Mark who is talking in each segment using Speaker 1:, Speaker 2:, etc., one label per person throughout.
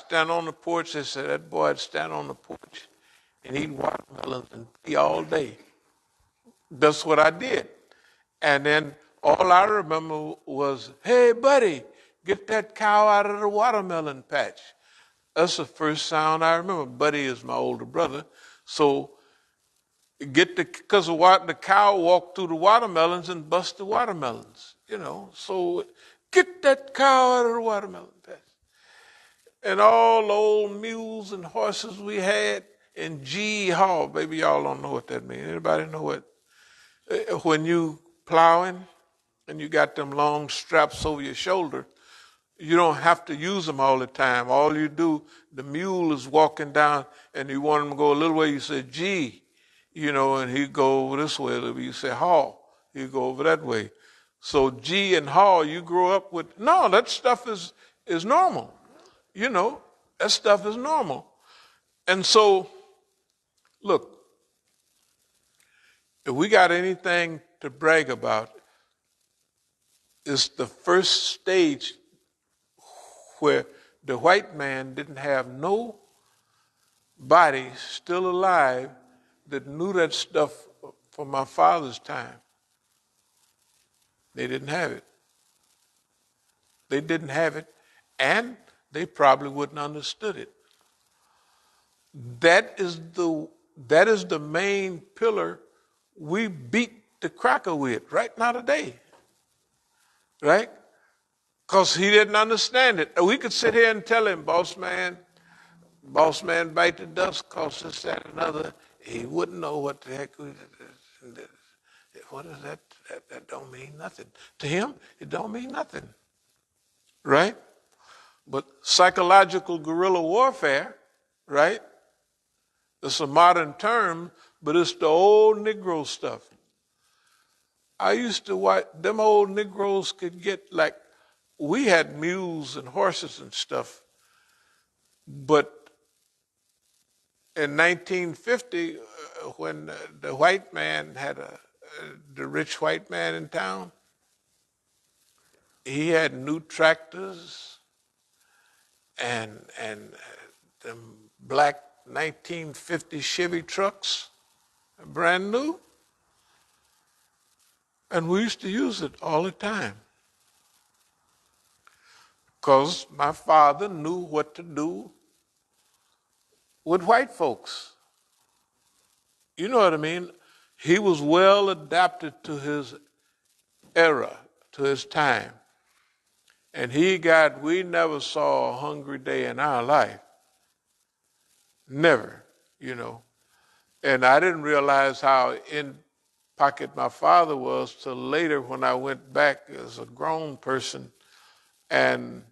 Speaker 1: stand on the porch. They said that boy would stand on the porch and eat watermelons and pee all day. That's what I did. And then all I remember was, hey, buddy, get that cow out of the watermelon patch. That's the first sound I remember. Buddy is my older brother. So because the cow walked through the watermelons and bust the watermelons, So get that cow out of the watermelon patch. And all the old mules and horses we had in G Hall, baby, y'all don't know what that means. Anybody know what? When you plowing and you got them long straps over your shoulder, you don't have to use them all the time. All you do, the mule is walking down and you want him to go a little way, you say G, and he go over this way. You say haw, he go over that way. So G and haw, you grow up with, no, that stuff is normal. That stuff is normal. And so, look, if we got anything to brag about, it's the first stage where the white man didn't have no body still alive that knew that stuff from my father's time. They didn't have it. They didn't have it, and they probably wouldn't have understood it. That is the main pillar we beat the cracker with right now today. Right? Because he didn't understand it. We could sit here and tell him, boss man bite the dust, cause this, that, and another. He wouldn't know what the heck. What is that? That don't mean nothing. To him, it don't mean nothing. Right? But psychological guerrilla warfare, right? It's a modern term, but it's the old Negro stuff. I used to watch, them old Negroes could get like, we had mules and horses and stuff, but in 1950, when the white man had the rich white man in town, he had new tractors and them black 1950 Chevy trucks, brand new. And we used to use it all the time. Because my father knew what to do with white folks. You know what I mean? He was well adapted to his era, to his time. And we never saw a hungry day in our life. Never, And I didn't realize how in pocket my father was till later when I went back as a grown person and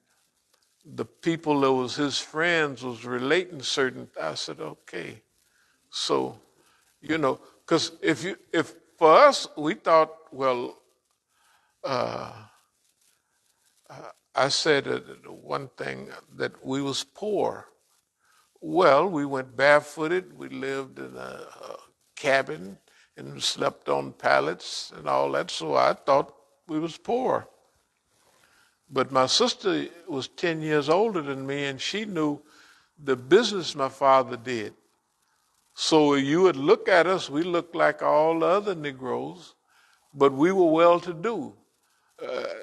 Speaker 1: the people that was his friends was relating certain, I said, okay. So, because if for us, we thought, well, I said one thing that we was poor. Well, we went barefooted. We lived in a cabin and slept on pallets and all that. So I thought we was poor. But my sister was 10 years older than me, and she knew the business my father did. So you would look at us, we looked like all the other Negroes, but we were well-to-do.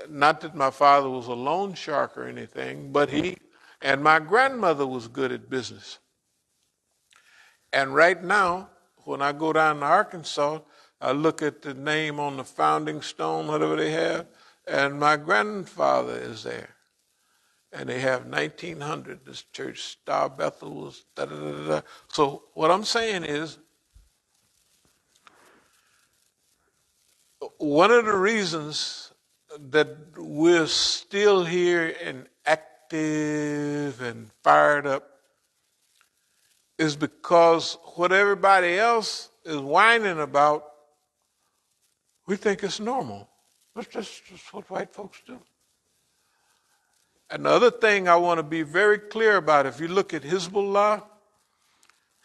Speaker 1: Not that my father was a loan shark or anything, but and my grandmother was good at business. And right now, when I go down to Arkansas, I look at the name on the founding stone, whatever they have, and my grandfather is there. And they have 1900, this church, Star Bethel was da-da-da-da. So what I'm saying is, one of the reasons that we're still here and active and fired up is because what everybody else is whining about, we think it's normal. That's just what white folks do. Another thing I want to be very clear about, if you look at Hezbollah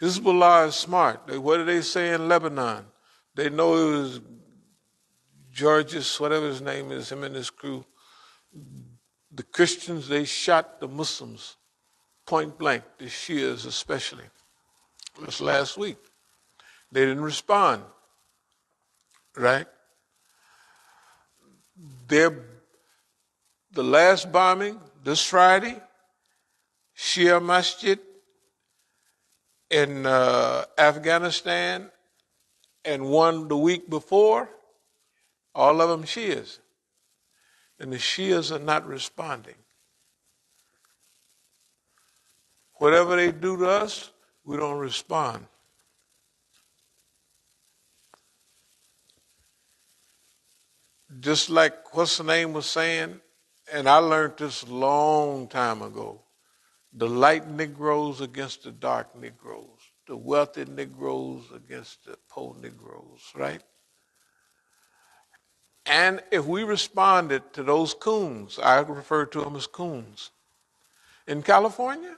Speaker 1: is smart. What do they say in Lebanon? They know it was Georges, whatever his name is, him and his crew. The Christians, they shot the Muslims. point blank, the Shias especially. This last week. They didn't respond, right? The last bombing this Friday, Shia Masjid in Afghanistan, and one the week before, all of them Shias. And the Shias are not responding. Whatever they do to us, we don't respond. Just like what's the name was saying, and I learned this a long time ago, the light Negroes against the dark Negroes, the wealthy Negroes against the poor Negroes, right? And if we responded to those coons, I refer to them as coons, in California,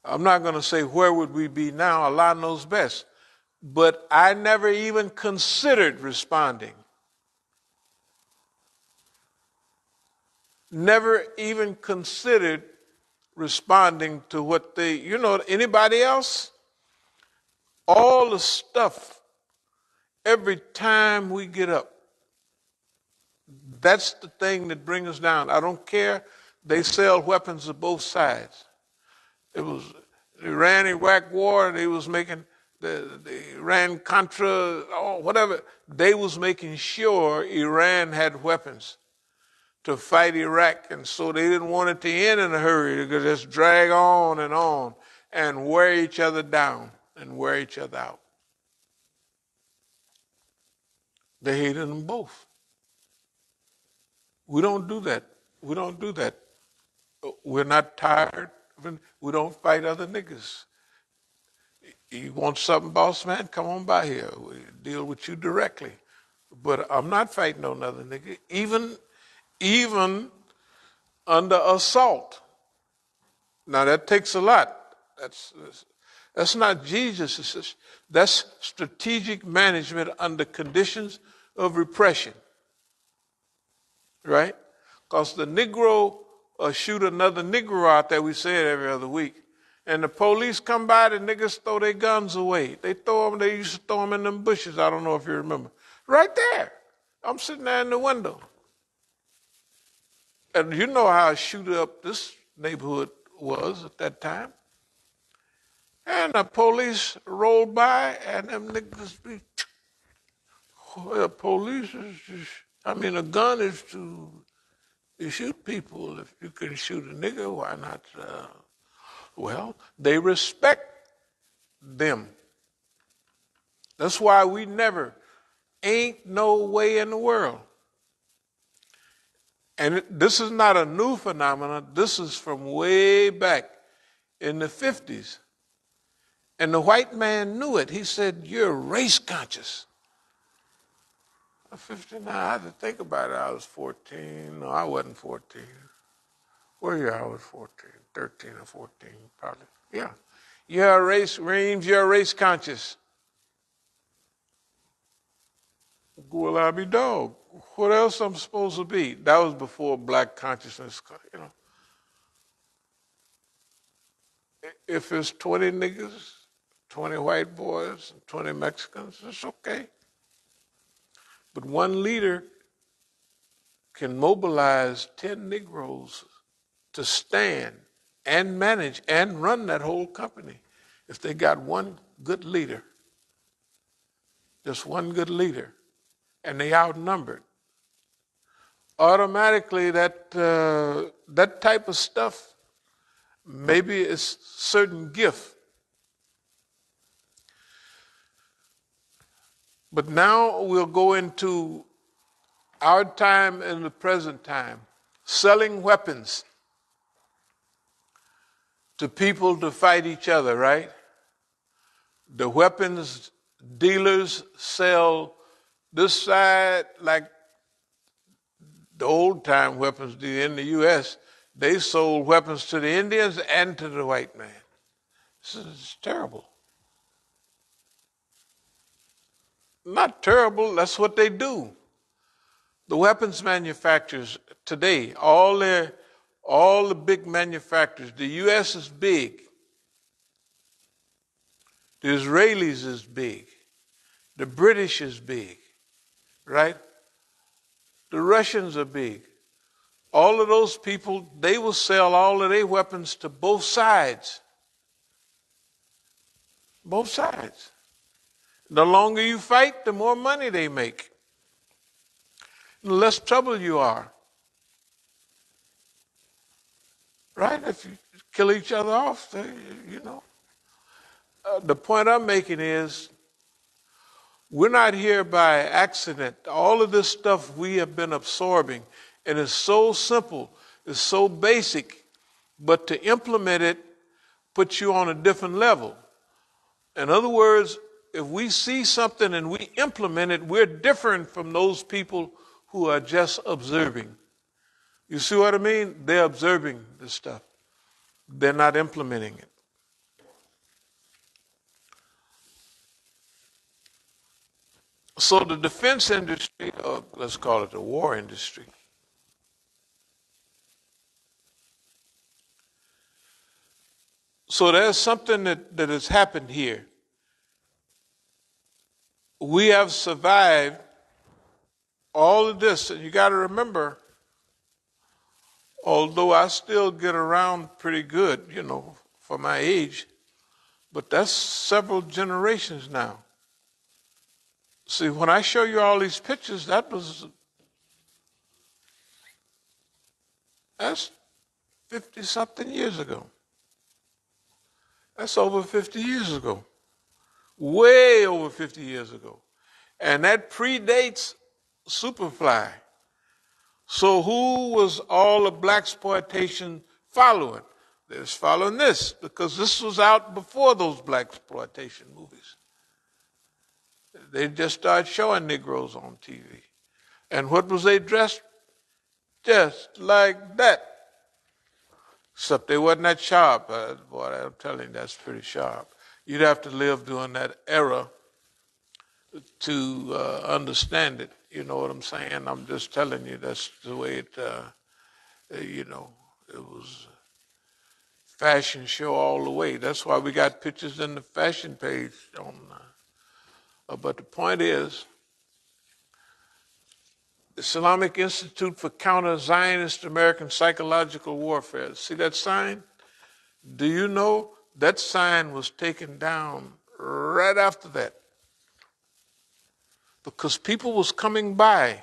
Speaker 1: I'm not going to say where would we be now, Allah knows best, but I never even considered responding. Never even considered responding to what they, anybody else? All the stuff, every time we get up, that's the thing that brings us down. I don't care. They sell weapons to both sides. It was the Iran-Iraq war, they was making the Iran-Contra, whatever. They was making sure Iran had weapons to fight Iraq, and so they didn't want it to end in a hurry. They could just drag on and wear each other down and wear each other out. They hated them both. We don't do that. We don't do that. We're not tired. We don't fight other niggas. You want something, boss man? Come on by here. We deal with you directly. But I'm not fighting no other nigga. Even under assault. Now that takes a lot. That's not Jesus. That's strategic management under conditions of repression. Right? Because the Negro shoot another Negro out there, we say it every other week. And the police come by, the niggas throw their guns away. They used to throw them in them bushes. I don't know if you remember. Right there. I'm sitting there in the window. And you know how shoot up this neighborhood was at that time. And the police rolled by, and them niggas be, well, police is just, a gun is to shoot people. If you can shoot a nigga, why not? Well, they respect them. That's why we never, ain't no way in the world. And this is not a new phenomenon. This is from way back in the 50s. And the white man knew it. He said, you're race conscious. I'm 59. I had to think about it. I was 14. No, I wasn't 14. What year I was 14? 13 or 14, probably. Yeah. You're a race, Reams, you're race conscious. Well, I'll be dog. What else I'm supposed to be? That was before black consciousness, If it's 20 niggas, 20 white boys, 20 Mexicans, it's okay. But one leader can mobilize 10 Negroes to stand and manage and run that whole company if they got one good leader. Just one good leader. And they outnumbered. Automatically that type of stuff, maybe it's certain gift. But now we'll go into our time and the present time, selling weapons to people to fight each other, right? The weapons dealers sell this side like the old time weapons dealers in the U.S. They sold weapons to the Indians and to the white man. This is terrible. Not terrible, that's what they do. The weapons manufacturers today, all all the big manufacturers. The U.S. is big. The Israelis is big. The British is big, right? The Russians are big. All of those people, they will sell all of their weapons to both sides. Both sides. The longer you fight, the more money they make. The less trouble you are. Right? If you kill each other off, you know. The point I'm making is we're not here by accident. All of this stuff we have been absorbing, and it's so simple, it's so basic, but to implement it puts you on a different level. In other words, if we see something and we implement it, we're different from those people who are just observing. You see what I mean? They're observing this stuff. They're not implementing it. So the defense industry, or let's call it the war industry, so there's something that has happened here. We have survived all of this, and you got to remember, although I still get around pretty good, you know, for my age, but that's several generations now. See, when I show you all these pictures, that's 50-something years ago. That's over 50 years ago. Way over 50 years ago. And that predates Superfly. So who was all the blaxploitation following? They're following this, because this was out before those blaxploitation movies. They just started showing Negroes on TV. And what was they dressed? Just like that. Except they wasn't that sharp. Boy, I'm telling you, that's pretty sharp. You'd have to live during that era to understand it. You know what I'm saying? I'm just telling you that's the way it, you know, it was fashion show all the way. That's why we got pictures in the fashion page on. But the point is, Islamic Institute for Counter-Zionist American Psychological Warfare. See that sign? Do you know that sign was taken down right after that? Because people was coming by.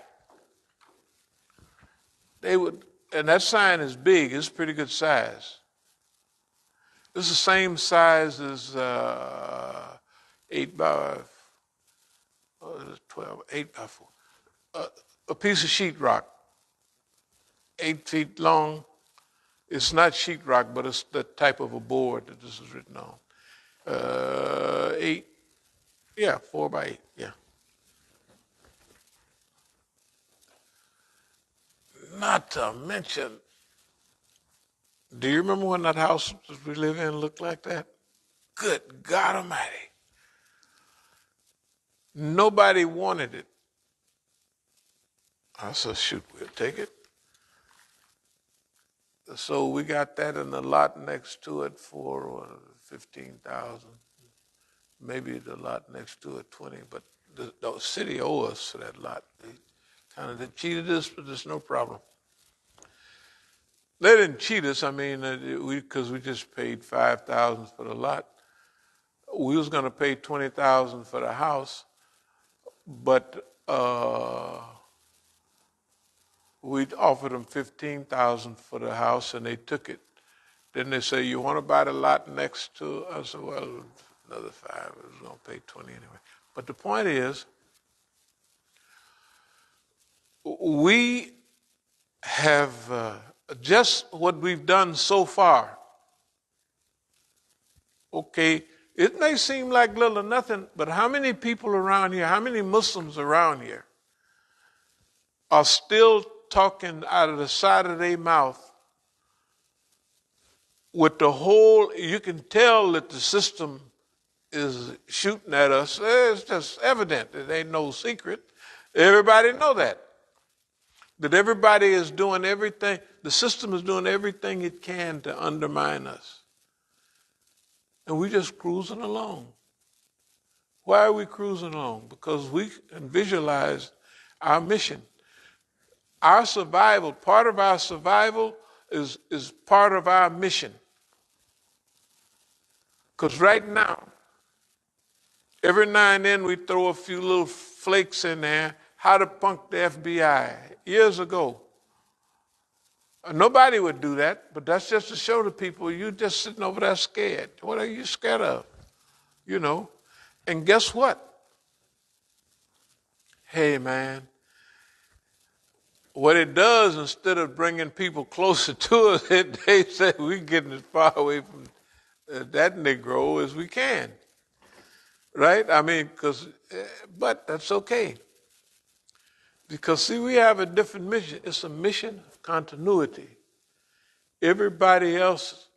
Speaker 1: They would, and that sign is big, it's pretty good size. It's the same size as 8 by 12, 8 by 4. A piece of sheetrock, 8 feet long. It's not sheetrock, but it's the type of a board that this is written on. 4 by 8, yeah. Not to mention, do you remember when that house we live in looked like that? Good God Almighty. Nobody wanted it. I said, shoot, we'll take it. So we got that in the lot next to it for $15,000. Maybe the lot next to it, 20, but the city owes us for that lot. They cheated us, but there's no problem. They didn't cheat us. I mean, because we just paid $5,000 for the lot. We was going to pay $20,000 for the house, but we offered them $15,000 for the house, and they took it. Then they say, "You want to buy the lot next to?" I said, "Well, another $5. I was going to pay $20 anyway." But the point is, we have just what we've done so far. Okay, it may seem like little or nothing, but how many people around here, how many Muslims around here are still talking out of the side of their mouth with the whole, you can tell that the system is shooting at us. It's just evident. It ain't no secret. Everybody know that. That everybody is doing everything. the system is doing everything it can to undermine us. And we just cruising along. Why are we cruising along? Because we can visualize our mission. Our survival, part of our survival is part of our mission. Because right now, every now and then we throw a few little flakes in there, how to punk the FBI. Years ago, nobody would do that, but that's just to show the people you just sitting over there scared. What are you scared of? You know? And guess what? Hey, man, what it does, instead of bringing people closer to us, they say we're getting as far away from that Negro as we can. Right? I mean, but that's okay. Because, see, we have a different mission. It's a mission of continuity. Everybody else